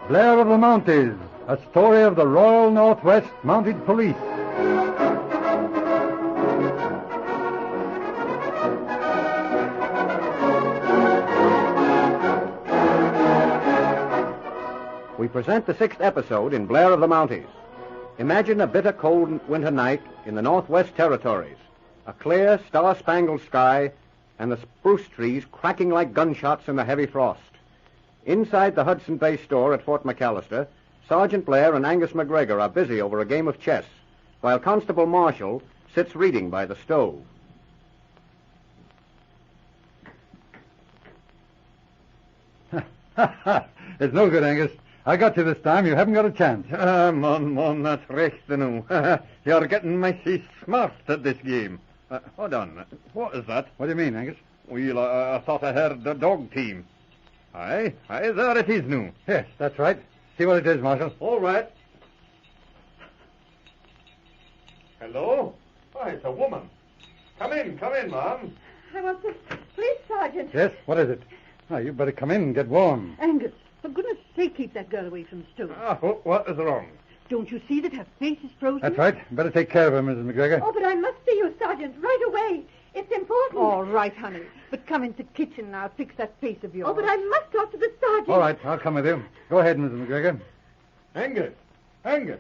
Blair of the Mounties, a story of the Royal Northwest Mounted Police. We present the 6th episode in Blair of the Mounties. Imagine a bitter cold winter night in the Northwest Territories. A clear, star-spangled sky and the spruce trees cracking like gunshots in the heavy frost. Inside the Hudson Bay store at Fort McAllister, Sergeant Blair and Angus McGregor are busy over a game of chess, while Constable Marshall sits reading by the stove. It's no good, Angus. I got you this time. You haven't got a chance. Mon, that's recht nu. You're getting mighty smart at this game. Hold on. What is that? What do you mean, Angus? Well, I thought I heard the dog team. Aye, there it is nu. Yes, that's right. See what it is, Marshal. All right. Hello? Why, it's a woman. Come in, ma'am. I want the police sergeant. Yes, what is it? Oh, you better come in and get warm. Angus, for goodness sake, keep that girl away from the stove. What is wrong? Don't you see that her face is frozen? That's right. Better take care of her, Mrs. McGregor. Oh, but I must see you, Sergeant, right away. It's important. All right, honey. But come into the kitchen and I'll fix that face of yours. Oh, but I must talk to the sergeant. All right, I'll come with you. Go ahead, Mrs. McGregor. Angus,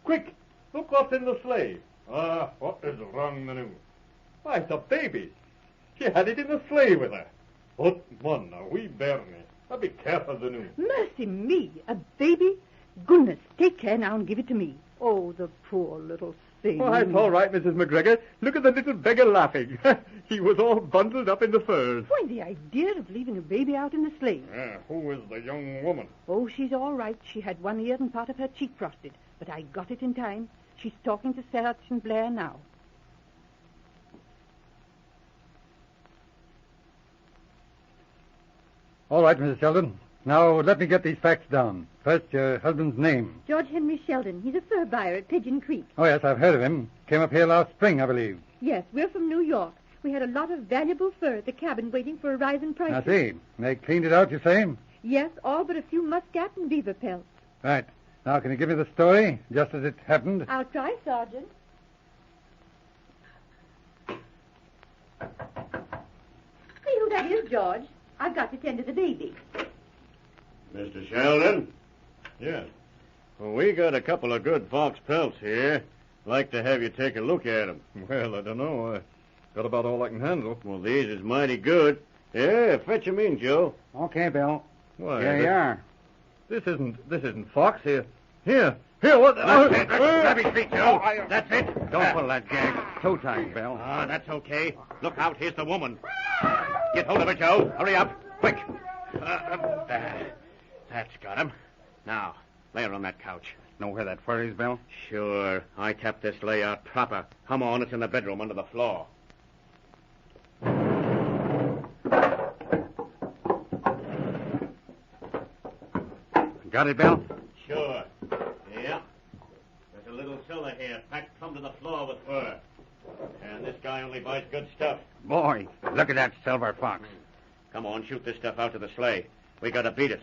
quick, look what's in the sleigh. What is wrong, Manu? Why, it's a baby. She had it in the sleigh with her. But, one, a wee bairnie. Now be careful, Manu. Mercy me, a baby? Goodness, take care now and give it to me. Oh, the poor little thing. Oh, it's all right, Mrs. McGregor. Look at the little beggar laughing. He was all bundled up in the furs. Why, the idea of leaving a baby out in the sleigh. Who is the young woman? Oh, she's all right. She had one ear and part of her cheek frosted, but I got it in time. She's talking to Sergeant Blair now. All right, Mrs. Sheldon. Now, let me get these facts down. First, your husband's name. George Henry Sheldon. He's a fur buyer at Pigeon Creek. Oh, yes, I've heard of him. Came up here last spring, I believe. Yes, we're from New York. We had a lot of valuable fur at the cabin waiting for a rise in prices. I see. They cleaned it out, you say? Yes, all but a few muscat and beaver pelts. Right. Now, can you give me the story, just as it happened? I'll try, Sergeant. See who that is, George. I've got to tend to the baby. Mr. Sheldon? Yes. Well, we got a couple of good fox pelts here. Like to have you take a look at them. Well, I don't know. I got about all I can handle. Well, these is mighty good. Yeah, fetch 'em in, Joe. Okay, Bill. Why, Here you are. This isn't fox here. Here, what? That's it. Grab his feet, Joe. That's it. Don't pull that gag. Toe tight, Bill. Ah, that's okay. Look out, here's the woman. Get hold of her, Joe. Hurry up. Quick. That's got him. Now, lay her on that couch. Know where that fur is, Bill? Sure. I tapped this layout proper. Come on, it's in the bedroom under the floor. Got it, Bill? Sure. Yeah. There's a little cellar here, packed plumb to the floor with fur. And this guy only buys good stuff. Boy, look at that silver fox. Come on, shoot this stuff out to the sleigh. We gotta beat it.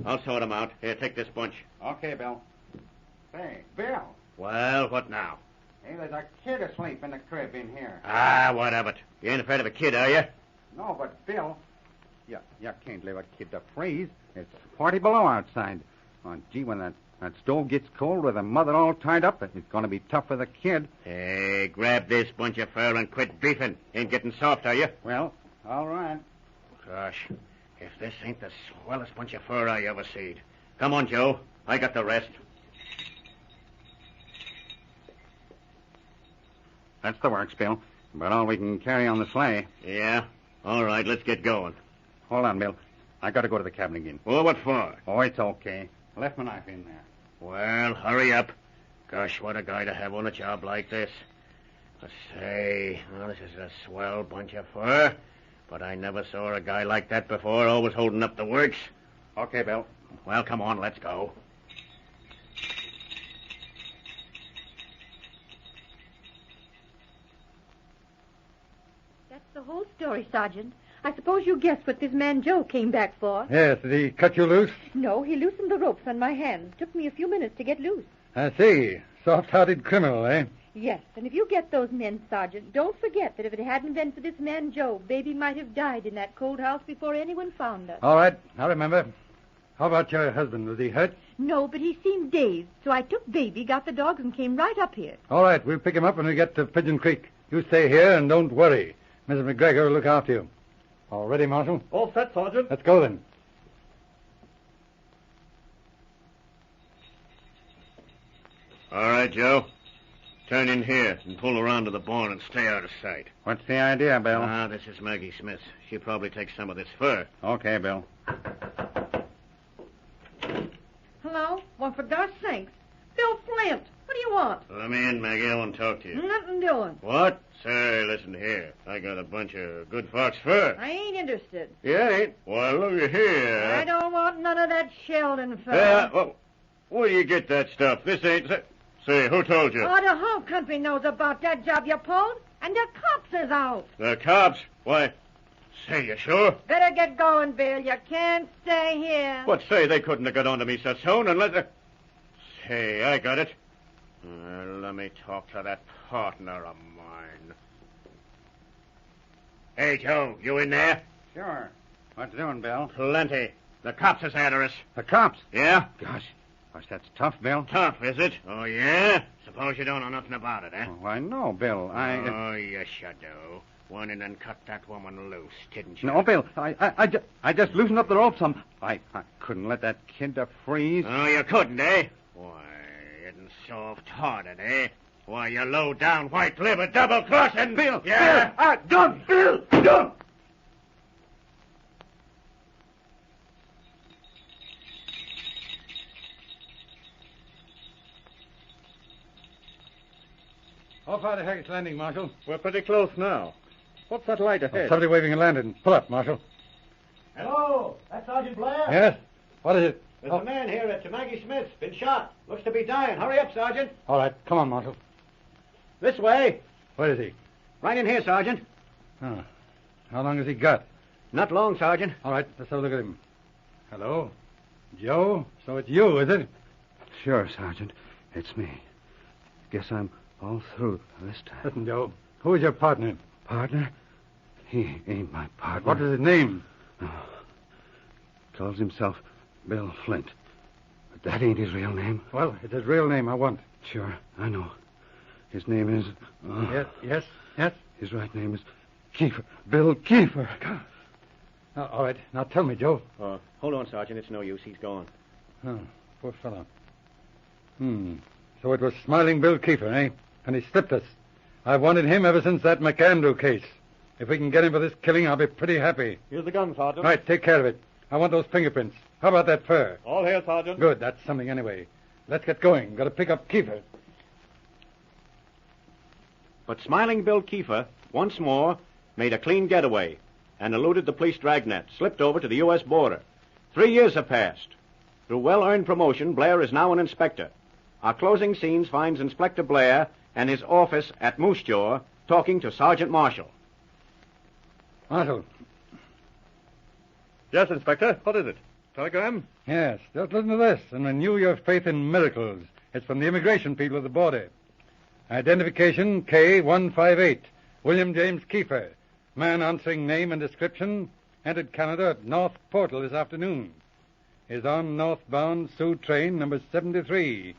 I'll sort 'em out. Here, take this bunch. Okay, Bill. Say, Bill. Well, what now? Hey, there's a kid asleep in the crib in here. Ah, what of it? You ain't afraid of a kid, are you? No, but Bill, you can't leave a kid to freeze. It's 40 below outside. Oh, gee, when that stove gets cold with the mother all tied up, it's going to be tough for the kid. Hey, grab this bunch of fur and quit beefing. Ain't getting soft, are you? Well, all right. Gosh, if this ain't the swellest bunch of fur I ever seen. Come on, Joe. I got the rest. That's the works, Bill. But all we can carry on the sleigh. Yeah? All right, let's get going. Hold on, Bill. I got to go to the cabin again. Well, what for? Oh, it's okay. Left my knife in there. Well, hurry up. Gosh, what a guy to have on a job like this. I say, well, this is a swell bunch of fur. But I never saw a guy like that before, always holding up the works. Okay, Bill. Well, come on, let's go. That's the whole story, Sergeant. I suppose you guessed what this man Joe came back for. Yes, did he cut you loose? No, he loosened the ropes on my hands. Took me a few minutes to get loose. I see. Soft-hearted criminal, eh? Yes, and if you get those men, Sergeant, don't forget that if it hadn't been for this man Joe, Baby might have died in that cold house before anyone found us. All right, I remember. How about your husband? Was he hurt? No, but he seemed dazed, so I took Baby, got the dogs, and came right up here. All right, we'll pick him up when we get to Pigeon Creek. You stay here and don't worry. Mrs. McGregor will look after you. All ready, Marshal? All set, Sergeant. Let's go then. All right, Joe. Turn in here and pull around to the barn and stay out of sight. What's the idea, Bill? This is Maggie Smith. She'll probably take some of this fur. Okay, Bill. Hello? Well, for gosh sakes. Bill Flint, what do you want? Let me in, Maggie. I want to talk to you. Nothing doing. What? Say, listen here. I got a bunch of good fox fur. I ain't interested. You ain't? Well, look here. I don't want none of that Sheldon fur. Well, where do you get that stuff? This ain't... Say, who told you? Oh, the whole country knows about that job you pulled, and the cops is out. The cops? Why, say, you sure? Better get going, Bill. You can't stay here. What, say, they couldn't have got onto me so soon unless... Say, I got it. Let me talk to that partner of mine. Hey, Joe, you in there? Sure. What's doing, Bill? Plenty. The cops is after us. The cops? Yeah? Gosh, that's tough, Bill. Tough, is it? Oh, yeah? Suppose you don't know nothing about it, eh? Why, no, Bill. Oh, yes, you do. Went in and cut that woman loose, didn't you? No, Bill. I just loosened up the ropes. I couldn't let that kid freeze. Oh, you couldn't, eh? Why, isn't soft-hearted, eh? Why, you low-down, white-livered, double-crossing... Bill! Yeah? Bill! Don't! Bill! Don't! How far to Haggets Landing, Marshal? We're pretty close now. What's that light ahead? Somebody waving a lantern. Pull up, Marshal. Hello, that's Sergeant Blair. Yes? What is it? There's a man here at Maggie Smith's. Been shot. Looks to be dying. Hurry up, Sergeant. All right, come on, Marshal. This way. Where is he? Right in here, Sergeant. Oh. How long has he got? Not long, Sergeant. All right, let's have a look at him. Hello? Joe? So it's you, is it? Sure, Sergeant. It's me. Guess I'm all through this time. Listen, Joe. Who is your partner? Partner? He ain't my partner. What is his name? Oh. Calls himself Bill Flint. But that ain't his real name. Well, it's his real name I want. Sure, I know. His name is... Yes. His right name is Kiefer. Bill Kiefer. All right. Now tell me, Joe. Hold on, Sergeant. It's no use. He's gone. Oh, poor fellow. So it was Smiling Bill Kiefer, eh? And he slipped us. I've wanted him ever since that McAndrew case. If we can get him for this killing, I'll be pretty happy. Here's the gun, Sergeant. Right, take care of it. I want those fingerprints. How about that fur? All here, Sergeant. Good, that's something anyway. Let's get going. Got to pick up Kiefer. But Smiling Bill Kiefer, once more, made a clean getaway and eluded the police dragnet, slipped over to the U.S. border. 3 years have passed. Through well-earned promotion, Blair is now an inspector. Our closing scenes finds Inspector Blair and his office at Moose Jaw talking to Sergeant Marshall. Marshal. Yes, Inspector. What is it? Telegram? Yes, just listen to this and renew your faith in miracles. It's from the immigration people at the border. Identification K158. William James Kiefer. Man answering name and description. Entered Canada at North Portal this afternoon. Is on northbound Sioux train number 73.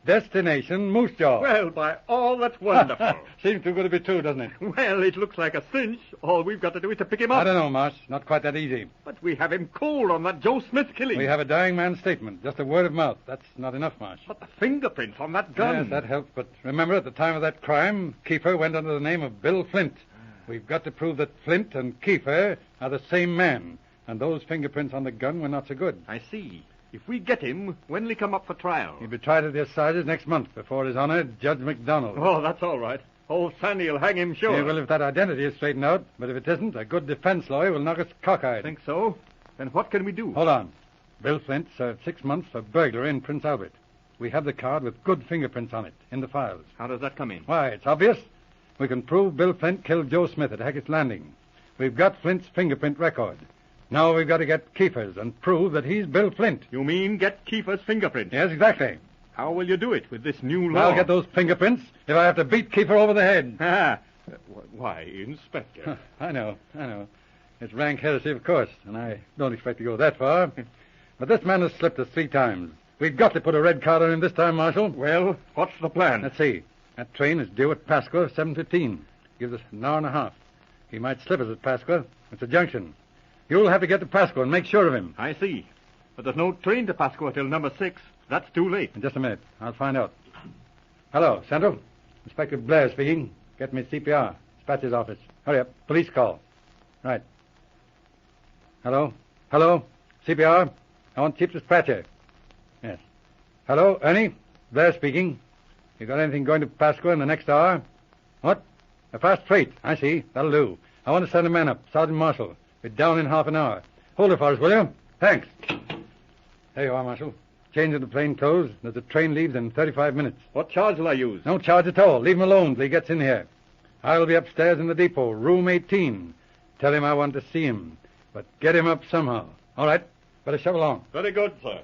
Destination Moose Jaw. Well, by all that's wonderful. Seems too good to be true, doesn't it? Well, it looks like a cinch. All we've got to do is to pick him up. I don't know, Marsh. Not quite that easy. But we have him cold on that Joe Smith killing. We have a dying man's statement. Just a word of mouth. That's not enough, Marsh. But the fingerprints on that gun. Yes, that helps. But remember, at the time of that crime, Kiefer went under the name of Bill Flint. We've got to prove that Flint and Kiefer are the same man. And those fingerprints on the gun were not so good. I see. If we get him, when'll he come up for trial? He'll be tried at the assizes next month before His Honor, Judge McDonald. Oh, that's all right. Old Sandy will hang him sure. Yeah, well, if that identity is straightened out, but if it isn't, a good defense lawyer will knock us cockeyed. Think so? Then what can we do? Hold on. Bill Flint served 6 months for burglary in Prince Albert. We have the card with good fingerprints on it in the files. How does that come in? Why, it's obvious. We can prove Bill Flint killed Joe Smith at Haggets Landing. We've got Flint's fingerprint record. Now we've got to get Kiefer's and prove that he's Bill Flint. You mean get Kiefer's fingerprint? Yes, exactly. How will you do it with this new law? I'll get those fingerprints if I have to beat Kiefer over the head. Why, Inspector? I know. It's rank heresy, of course, and I don't expect to go that far. But this man has slipped us 3 times. We've got to put a red card on him this time, Marshal. Well, what's the plan? Let's see. That train is due at Pasqua 7:15. Gives us an hour and a half. He might slip us at Pasqua. It's a junction. You'll have to get to Pasqua and make sure of him. I see. But there's no train to Pasqua till number 6. That's too late. In just a minute. I'll find out. Hello, Central. Inspector Blair speaking. Get me CPR. Dispatcher's office. Hurry up. Police call. Right. Hello? CPR? I want Chief Dispatcher. Yes. Hello, Ernie? Blair speaking. You got anything going to Pasqua in the next hour? What? A fast freight. I see. That'll do. I want to send a man up. Sergeant Marshall. Be down in half an hour. Hold it for us, will you? Thanks. There you are, Marshal. Change of the plain clothes. The train leaves in 35 minutes. What charge will I use? No charge at all. Leave him alone till he gets in here. I'll be upstairs in the depot, room 18. Tell him I want to see him. But get him up somehow. All right. Better shove along. Very good, sir.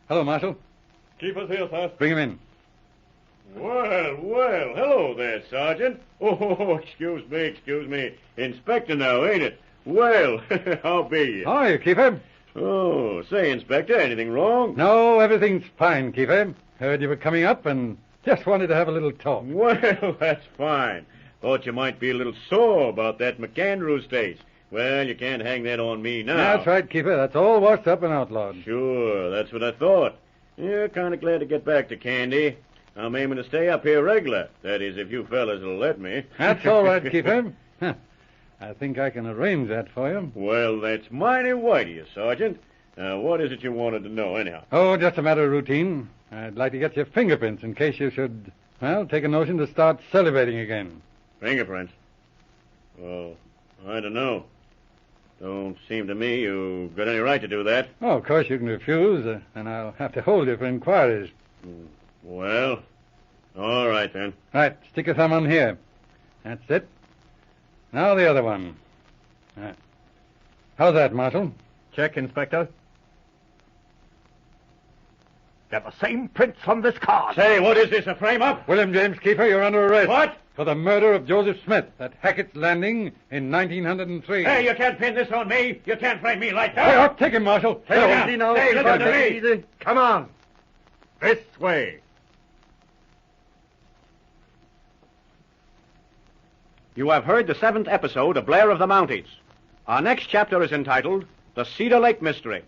Hello, Marshal. Keep us here, sir. Bring him in. Well, hello there, Sergeant. Oh, excuse me. Inspector now, ain't it? Well, how be you? How are you, Kiefer? Oh, say, Inspector, anything wrong? No, everything's fine, Kiefer. Heard you were coming up and just wanted to have a little talk. Well, that's fine. Thought you might be a little sore about that McAndrews case. Well, you can't hang that on me now. That's right, Kiefer. That's all washed up and outlawed. Sure, that's what I thought. Yeah, kind of glad to get back to Candy. I'm aiming to stay up here regular. That is, if you fellas will let me. That's all right, Kiefer. I think I can arrange that for you. Well, that's mighty white of you, Sergeant. What is it you wanted to know, anyhow? Oh, just a matter of routine. I'd like to get your fingerprints in case you should, take a notion to start salivating again. Fingerprints? Well, I don't know. Don't seem to me you've got any right to do that. Oh, of course you can refuse, and I'll have to hold you for inquiries. Well, all right then. Right, stick your thumb on here. That's it. Now the other one. How's that, Marshal? Check, Inspector. They're the same prints on this card. Say, what is this, a frame-up? William James Kiefer, you're under arrest. What? For the murder of Joseph Smith at Haggets Landing in 1903. Hey, you can't pin this on me. You can't frame me like Hey, that. take him, Marshal. Take him down. Hey, listen to me. Easy. Come on. This way. You have heard the 7th episode of Blair of the Mounties. Our next chapter is entitled The Cedar Lake Mystery.